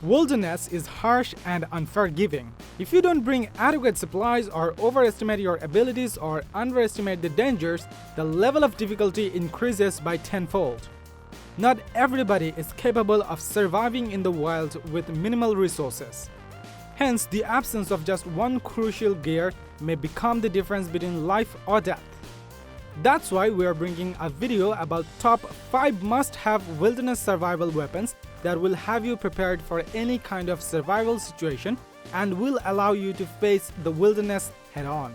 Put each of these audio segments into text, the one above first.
Wilderness is harsh and unforgiving. If you don't bring adequate supplies or overestimate your abilities or underestimate the dangers, the level of difficulty increases by tenfold. Not everybody is capable of surviving in the wild with minimal resources. Hence, the absence of just one crucial gear may become the difference between life or death. That's why we are bringing a video about top 5 must-have wilderness survival weapons that will have you prepared for any kind of survival situation and will allow you to face the wilderness head-on.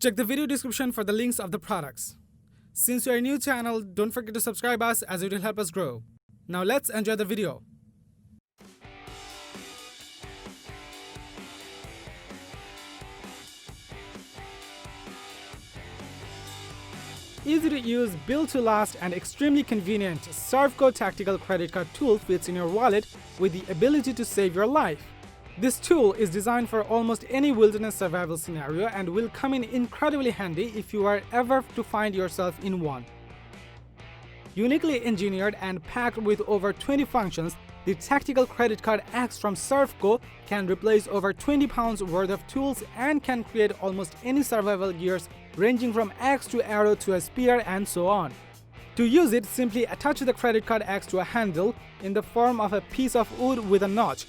Check the video description for the links of the products. Since you are a new channel, don't forget to subscribe us as it will help us grow. Now let's enjoy the video. Easy to use, built to last, and extremely convenient, Survco Tactical Credit Card tool fits in your wallet with the ability to save your life. This tool is designed for almost any wilderness survival scenario and will come in incredibly handy if you are ever to find yourself in one. Uniquely engineered and packed with over 20 functions, the Tactical Credit Card Axe from Survco can replace over 20 pounds worth of tools and can create almost any survival gears ranging from axe to arrow to a spear and so on. To use it, simply attach the credit card axe to a handle in the form of a piece of wood with a notch.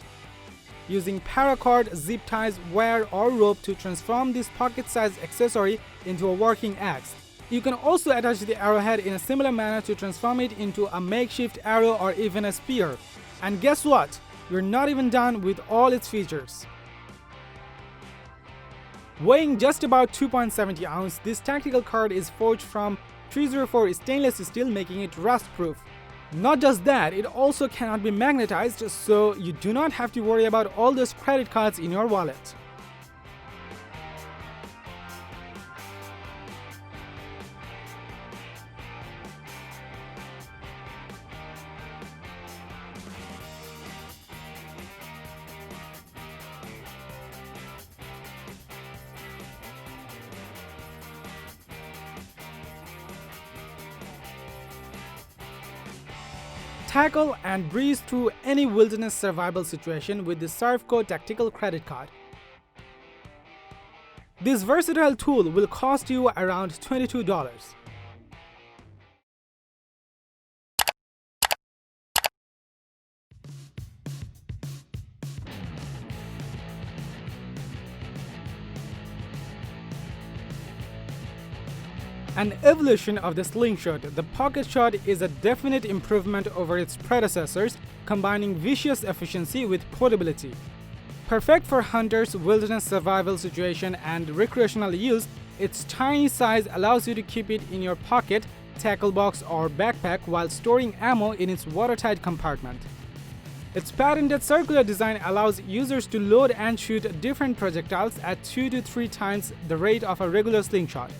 Using paracord, zip ties, wire or rope to transform this pocket-sized accessory into a working axe. You can also attach the arrowhead in a similar manner to transform it into a makeshift arrow or even a spear. And guess what? You're not even done with all its features. Weighing just about 2.70 ounces, this tactical card is forged from 304 stainless steel, making it rust-proof. Not just that, it also cannot be magnetized, so you do not have to worry about all those credit cards in your wallet. Tackle and breeze through any wilderness survival situation with the Survco Tactical Credit Card. This versatile tool will cost you around $22. An evolution of the Slingshot, the pocket shot is a definite improvement over its predecessors, combining vicious efficiency with portability. Perfect for hunters, wilderness survival situation, and recreational use, its tiny size allows you to keep it in your pocket, tackle box, or backpack while storing ammo in its watertight compartment. Its patented circular design allows users to load and shoot different projectiles at 2 to 3 times the rate of a regular slingshot.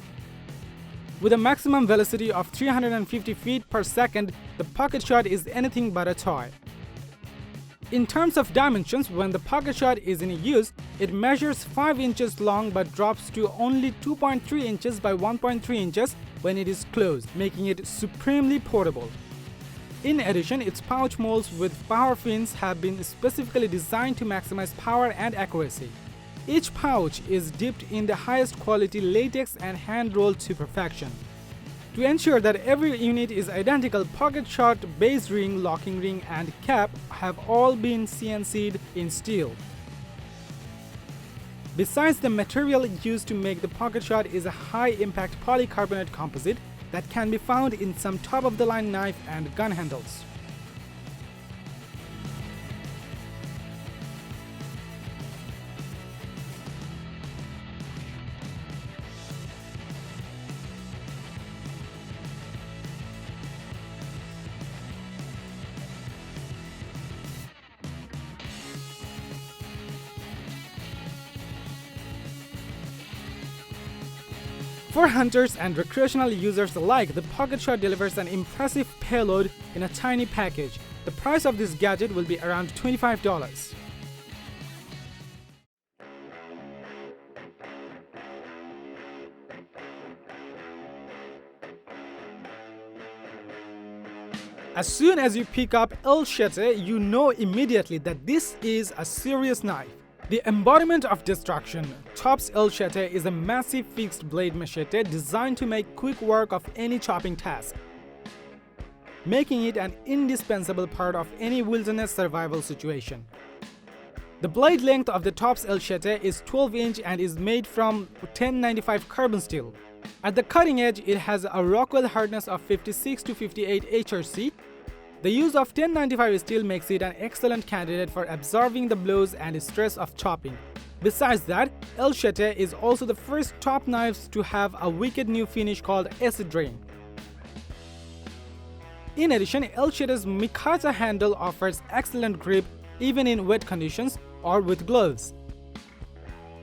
With a maximum velocity of 350 feet per second, the pocket shot is anything but a toy. In terms of dimensions, when the pocket shot is in use, it measures 5 inches long but drops to only 2.3 inches by 1.3 inches when it is closed, making it supremely portable. In addition, its pouch molds with power fins have been specifically designed to maximize power and accuracy. Each pouch is dipped in the highest quality latex and hand-rolled to perfection. To ensure that every unit is identical, pocket shot, base ring, locking ring, and cap have all been CNC'd in steel. Besides, the material used to make the pocket shot is a high-impact polycarbonate composite that can be found in some top-of-the-line knife and gun handles. For hunters and recreational users alike, the pocket shot delivers an impressive payload in a tiny package. The price of this gadget will be around $25. As soon as you pick up Chete, you know immediately that this is a serious knife. The embodiment of destruction, Tops Chete is a massive fixed blade machete designed to make quick work of any chopping task, making it an indispensable part of any wilderness survival situation. The blade length of the Tops Chete is 12-inch and is made from 1095 carbon steel. At the cutting edge, it has a Rockwell hardness of 56 to 58 HRC. The use of 1095 steel makes it an excellent candidate for absorbing the blows and stress of chopping. Besides that, Chete is also the first top knives to have a wicked new finish called acid drain. In addition, Chete's Mikata handle offers excellent grip even in wet conditions or with gloves.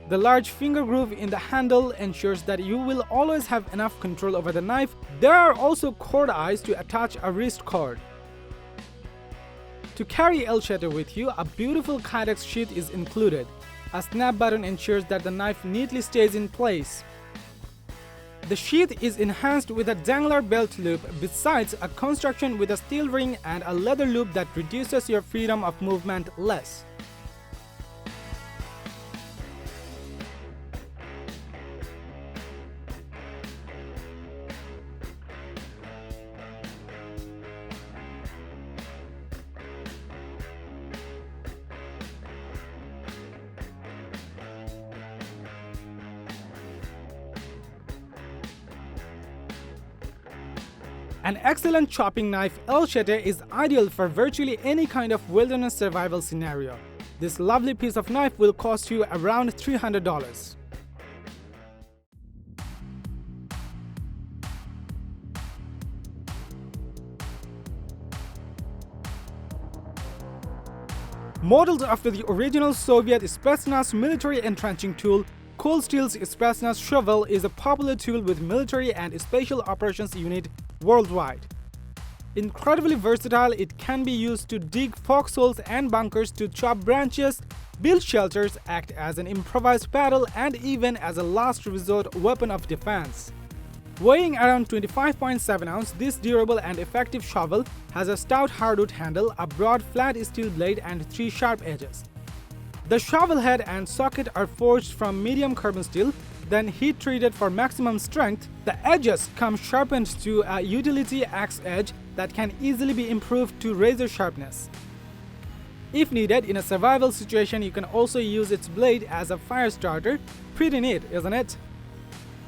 The large finger groove in the handle ensures that you will always have enough control over the knife. There are also cord eyes to attach a wrist cord. To carry Chete with you, a beautiful kydex sheath is included. A snap button ensures that the knife neatly stays in place. The sheath is enhanced with a dangler belt loop, besides a construction with a steel ring and a leather loop that reduces your freedom of movement less. An excellent chopping knife, Chete is ideal for virtually any kind of wilderness survival scenario. This lovely piece of knife will cost you around $300. Modeled after the original Soviet Spetsnaz military entrenching tool, Cold Steel's Spetsnaz shovel is a popular tool with military and special operations unit worldwide. Incredibly versatile, it can be used to dig foxholes and bunkers, to chop branches, build shelters, act as an improvised paddle, and even as a last resort weapon of defense. Weighing around 25.7 ounces, this durable and effective shovel has a stout hardwood handle, a broad flat steel blade, and 3 sharp edges. The shovel head and socket are forged from medium carbon steel, then heat treated for maximum strength. The edges come sharpened to a utility axe edge that can easily be improved to razor sharpness. If needed in a survival situation, you can also use its blade as a fire starter. Pretty neat, isn't it?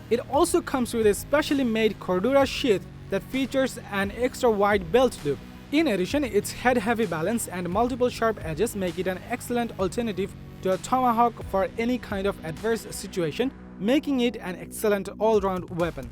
It also comes with a specially made Cordura sheath that features an extra wide belt loop. In addition, its head-heavy balance and multiple sharp edges make it an excellent alternative to a tomahawk for any kind of adverse situation, making it an excellent all-round weapon.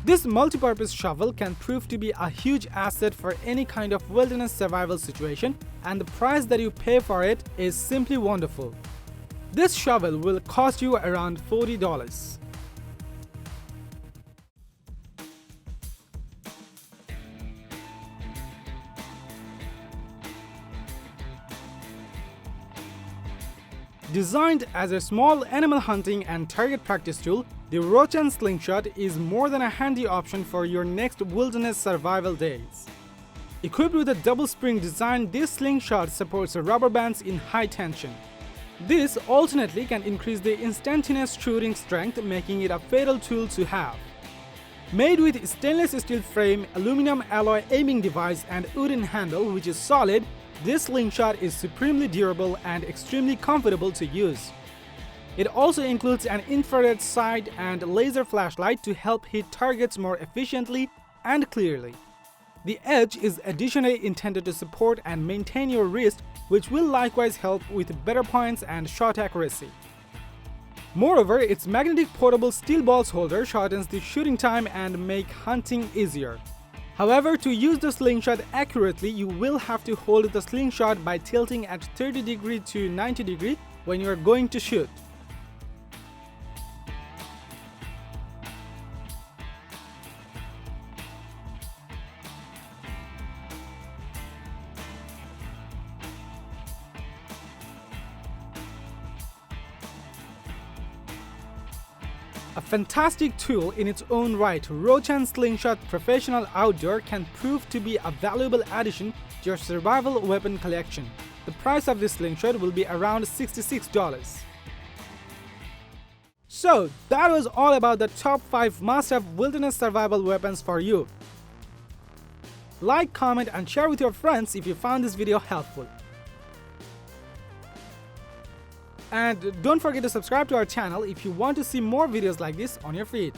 This multi-purpose shovel can prove to be a huge asset for any kind of wilderness survival situation, and the price that you pay for it is simply wonderful. This shovel will cost you around $40. Designed as a small animal hunting and target practice tool, the Rochan Slingshot is more than a handy option for your next wilderness survival days. Equipped with a double spring design, this slingshot supports rubber bands in high tension. This alternately can increase the instantaneous shooting strength, making it a fatal tool to have. Made with stainless steel frame, aluminum alloy aiming device, and wooden handle which is solid, this slingshot is supremely durable and extremely comfortable to use. It also includes an infrared sight and laser flashlight to help hit targets more efficiently and clearly. The edge is additionally intended to support and maintain your wrist, which will likewise help with better points and shot accuracy. Moreover, its magnetic portable steel balls holder shortens the shooting time and make hunting easier. However, to use the slingshot accurately, you will have to hold the slingshot by tilting at 30° to 90° when you are going to shoot. A fantastic tool in its own right, Rochan Slingshot Professional Outdoor can prove to be a valuable addition to your survival weapon collection. The price of this slingshot will be around $66. So, that was all about the top 5 must-have wilderness survival weapons for you. Like, comment and share with your friends if you found this video helpful. And don't forget to subscribe to our channel if you want to see more videos like this on your feed.